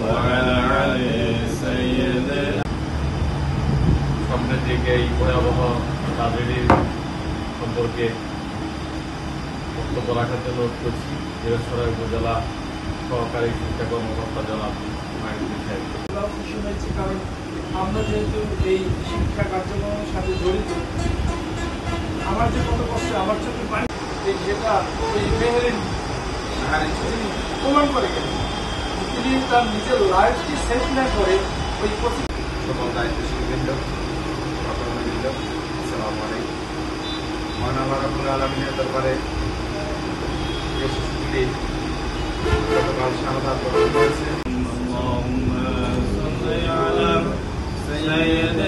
وعلى علي سيدنا সামনের দিকে এই ভয়াবহ ট্রাজেডি সম্পর্কে বক্তব্য রাখার জন্য অনুরোধ করছি দিনাজপুর উপজেলা সহকারী শিক্ষা কর্মকর্তা জনাব মাইনুদ্দিন সাহেব। খুশি হয়েছি কারণ আমরা যেহেতু এই শিক্ষা কার্যক্রমের সাথে জড়িত, আমার যে কত কষ্ট, আমার চোখে পানি যেটা ওই মেহেরিন তিনি প্রমাণ করে গেলেন, তিনি তার নিজের লাইফকে সেভ না করে ওই সকল দায়িত্বশীল বৃন্দ, সহকর্মীবৃন্দ, আসসালামু আলাইকুম। মহান আল্লাহ রাব্বুল আলামিনের দরবারে যে শিশুগুলি গতকাল শাহাদাত বরণ করেছে, اللهم صل على سيدنا